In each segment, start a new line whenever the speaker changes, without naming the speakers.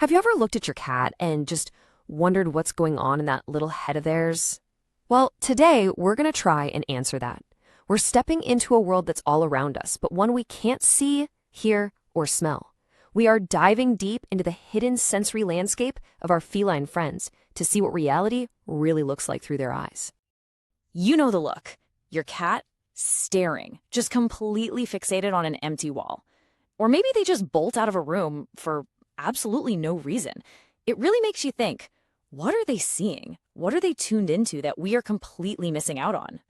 Have you ever looked at your cat and just wondered what's going on in that little head of theirs? Well, today we're going to try and answer that. We're stepping into a world that's all around us, but one we can't see, hear, or smell. We are diving deep into the hidden sensory landscape of our feline friends to see what reality really looks like through their eyes.
You know the look. Your cat staring, just completely fixated on an empty wall. Or maybe they just bolt out of a room for absolutely no reason. It really makes you think, what are they seeing? What are they tuned into that we are completely missing out on?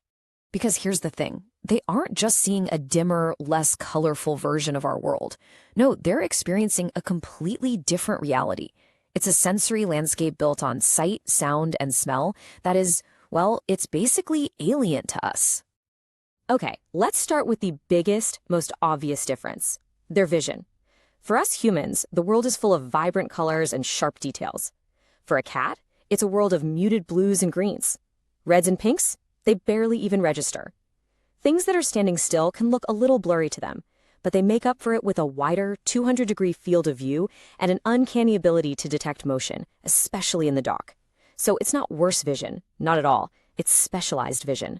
Because here's the thing, they aren't just seeing a dimmer, less colorful version of our world. No, they're experiencing a completely different reality. It's a sensory landscape built on sight, sound, and smell that is, well, it's basically alien to us.
Okay, let's start with the biggest, most obvious difference, their vision. For us humans, the world is full of vibrant colors and sharp details. For a cat, it's a world of muted blues and greens. Reds and pinks, they barely even register. Things that are standing still can look a little blurry to them, but they make up for it with a wider 200-degree field of view and an uncanny ability to detect motion, especially in the dark. So it's not worse vision, not at all. It's specialized vision.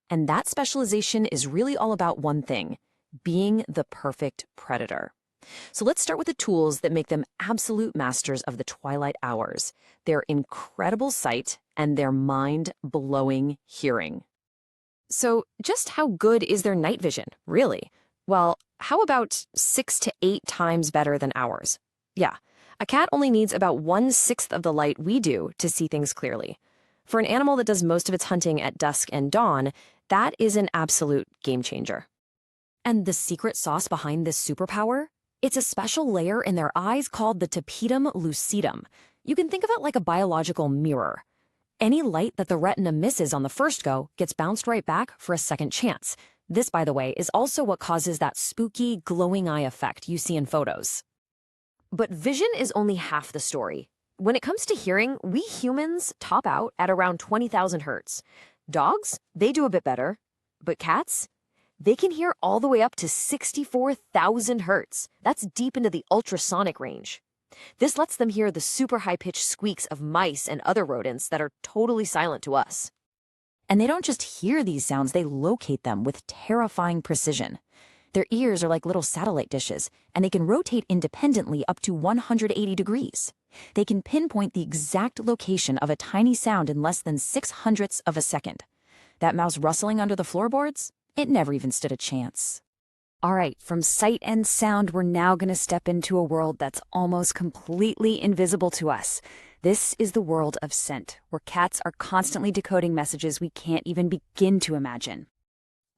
And that specialization is really all about one thing, being the perfect predator. So let's start with the tools that make them absolute masters of the twilight hours, their incredible sight and their mind-blowing hearing. So just how good is their night vision, really? Well, how about 6 to 8 times better than ours? Yeah, a cat only needs about 1/6 of the light we do to see things clearly. For an animal that does most of its hunting at dusk and dawn, that is an absolute game changer. And the secret sauce behind this superpower? It's a special layer in their eyes called the tapetum lucidum. You can think of it like a biological mirror. Any light that the retina misses on the first go gets bounced right back for a second chance. This, by the way, is also what causes that spooky, glowing eye effect you see in photos. But vision is only half the story. When it comes to hearing, we humans top out at around 20,000 hertz. Dogs, they do a bit better. But cats? They can hear all the way up to 64,000 hertz. That's deep into the ultrasonic range. This lets them hear the super high-pitched squeaks of mice and other rodents that are totally silent to us. And they don't just hear these sounds, they locate them with terrifying precision. Their ears are like little satellite dishes, and they can rotate independently up to 180 degrees. They can pinpoint the exact location of a tiny sound in less than 6/100ths of a second. That mouse rustling under the floorboards? It never even stood a chance. All right, from sight and sound, we're now going to step into a world that's almost completely invisible to us. This is the world of scent, where cats are constantly decoding messages we can't even begin to imagine.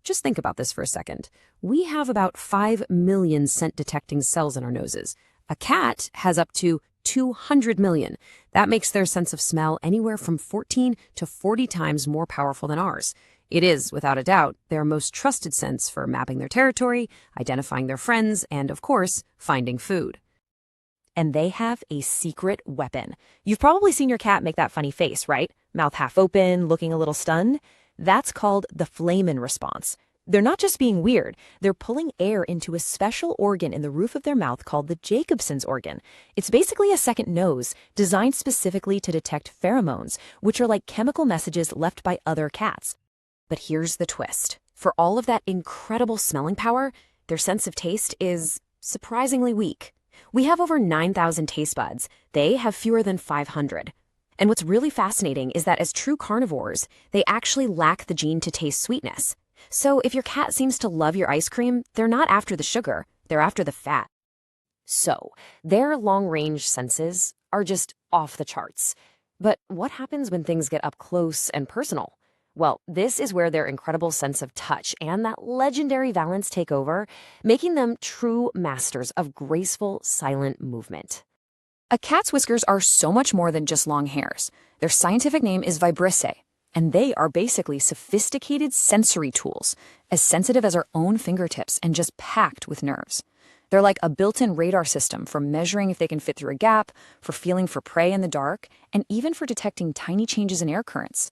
Just think about this for a second. We have about 5 million scent-detecting cells in our noses. A cat has up to 200 million. That makes their sense of smell anywhere from 14 to 40 times more powerful than ours. It is, without a doubt, their most trusted sense for mapping their territory, identifying their friends, and, of course, finding food. And they have a secret weapon. You've probably seen your cat make that funny face, right? Mouth half open, looking a little stunned. That's called the flamen response. They're not just being weird, they're pulling air into a special organ in the roof of their mouth called the Jacobson's organ. It's basically a second nose, designed specifically to detect pheromones, which are like chemical messages left by other cats. But here's the twist. For all of that incredible smelling power, their sense of taste is surprisingly weak. We have over 9,000 taste buds. They have fewer than 500. And what's really fascinating is that as true carnivores, they actually lack the gene to taste sweetness. So if your cat seems to love your ice cream, they're not after the sugar, they're after the fat. So their long-range senses are just off the charts. But what happens when things get up close and personal? Well, this is where their incredible sense of touch and that legendary valence take over, making them true masters of graceful, silent movement. A cat's whiskers are so much more than just long hairs. Their scientific name is vibrissae, and they are basically sophisticated sensory tools, as sensitive as our own fingertips and just packed with nerves. They're like a built-in radar system for measuring if they can fit through a gap, for feeling for prey in the dark, and even for detecting tiny changes in air currents.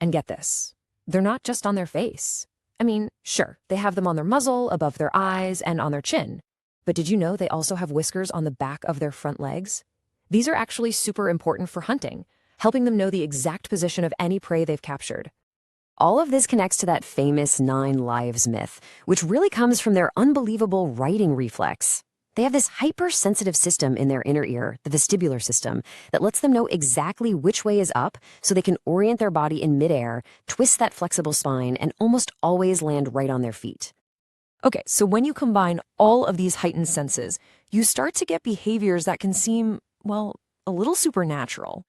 And get this, they're not just on their face. I mean, sure, they have them on their muzzle, above their eyes, and on their chin.
But did you know they also have whiskers on the back of their front legs? These are actually super important for hunting, helping them know the exact position of any prey they've captured. All of this connects to that famous 9 lives myth, which really comes from their unbelievable righting reflex. They have this hypersensitive system in their inner ear, the vestibular system, that lets them know exactly which way is up so they can orient their body in midair, twist that flexible spine, and almost always land right on their feet. Okay, so when you combine all of these heightened senses, you start to get behaviors that can seem, well, a little supernatural.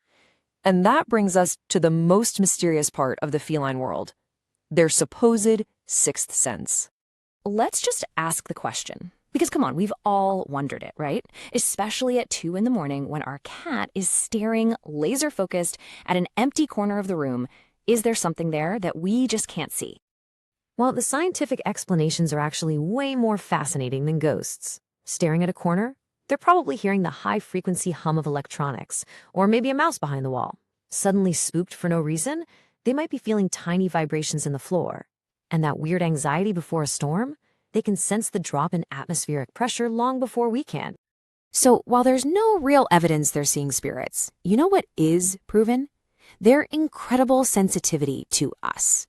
And that brings us to the most mysterious part of the feline world, their supposed sixth sense.
Let's just ask the question. Because come on, we've all wondered it, right? Especially at 2 in the morning when our cat is staring laser-focused at an empty corner of the room. Is there something there that we just can't see?
Well, the scientific explanations are actually way more fascinating than ghosts. Staring at a corner? They're probably hearing the high-frequency hum of electronics, or maybe a mouse behind the wall. Suddenly spooked for no reason, they might be feeling tiny vibrations in the floor. And that weird anxiety before a storm? They can sense the drop in atmospheric pressure long before we can. So while there's no real evidence they're seeing spirits, you know what is proven? Their incredible sensitivity to us.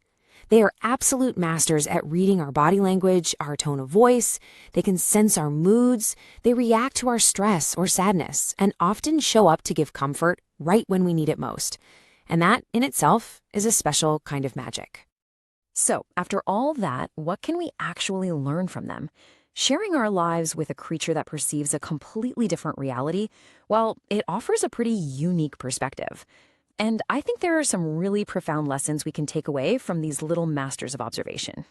They are absolute masters at reading our body language, our tone of voice. They can sense our moods. They react to our stress or sadness and often show up to give comfort right when we need it most. And that in itself is a special kind of magic.
So, after all that, what can we actually learn from them? Sharing our lives with a creature that perceives a completely different reality, well, it offers a pretty unique perspective. And I think there are some really profound lessons we can take away from these little masters of observation.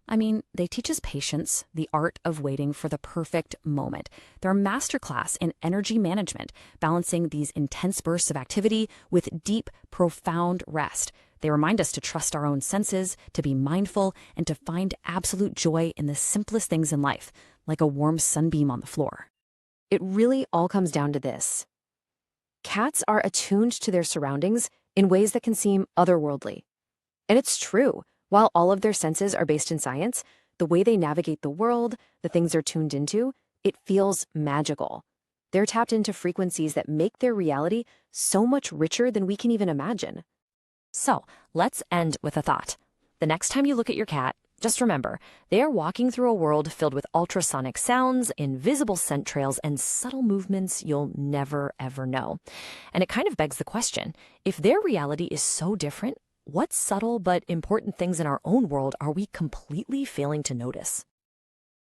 I mean, they teach us patience, the art of waiting for the perfect moment. They're a masterclass in energy management, balancing these intense bursts of activity with deep, profound rest. They remind us to trust our own senses, to be mindful, and to find absolute joy in the simplest things in life, like a warm sunbeam on the floor.
It really all comes down to this. Cats are attuned to their surroundings in ways that can seem otherworldly. And it's true. While all of their senses are based in science, the way they navigate the world, the things they're tuned into, it feels magical. They're tapped into frequencies that make their reality so much richer than we can even imagine.
So, let's end with a thought. The next time you look at your cat, just remember, they are walking through a world filled with ultrasonic sounds, invisible scent trails, and subtle movements you'll never, ever know. And it kind of begs the question, if their reality is so different, what subtle but important things in our own world are we completely failing to notice?